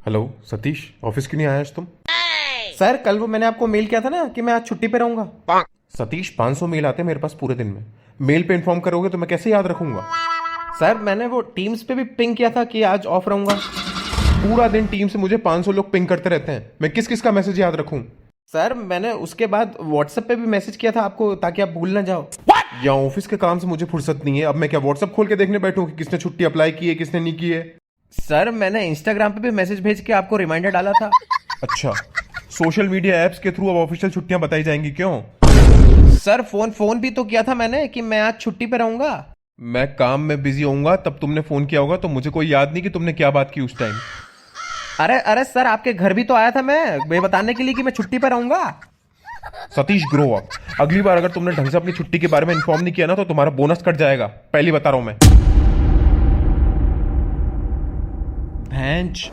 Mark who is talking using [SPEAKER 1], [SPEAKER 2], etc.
[SPEAKER 1] Hello Satish, office क्यों नहीं आया आज तुम?
[SPEAKER 2] सर कल वो मैंने आपको मेल किया था ना कि मैं आज छुट्टी पे रहूंगा।
[SPEAKER 1] सतीश, 500 मेल आते हैं मेरे पास पूरे दिन में। मेल पे इन्फॉर्म करोगे तो मैं कैसे याद रखूंगा?
[SPEAKER 2] सर मैंने वो टीम्स पे भी पिंग किया था कि आज ऑफ रहूंगा।
[SPEAKER 1] पूरा दिन टीम से मुझे 500 लोग पिंग करते रहते हैं, मैं किस किस का मैसेज याद रखूं?
[SPEAKER 2] सर मैंने उसके बाद व्हाट्सएप पे भी मैसेज किया था आपको ताकि आप भूल ना जाओ।
[SPEAKER 1] या ऑफिस के काम से मुझे फुर्सत नहीं है, अब मैं क्या व्हाट्सएप खोल के देखने बैठूं कि किसने छुट्टी अप्लाई की है किसने नहीं की है?
[SPEAKER 2] सर मैंने इंस्टाग्राम पे भी मैसेज भेज के आपको रिमाइंडर डाला था।
[SPEAKER 1] अच्छा, सोशल मीडिया एप्स के थ्रू अब ऑफिशियल छुट्टियां बताई जाएंगी क्यों?
[SPEAKER 2] सर फोन फोन भी तो किया था मैंने कि मैं आज छुट्टी पे रहूंगा।
[SPEAKER 1] मैं काम में बिजी होऊंगा तब तुमने फोन किया होगा, तो मुझे कोई याद नहीं कि तुमने क्या बात की उस टाइम।
[SPEAKER 2] अरे अरे सर आपके घर भी तो आया था मैं ये बताने के लिए कि मैं छुट्टी पे रहूंगा।
[SPEAKER 1] Satish, grow up. अगली बार अगर तुमने ढंग से अपनी छुट्टी के बारे में इन्फॉर्म नहीं किया ना तो तुम्हारा बोनस कट जाएगा, पहली बता रहा हूं मैं।
[SPEAKER 2] भैंच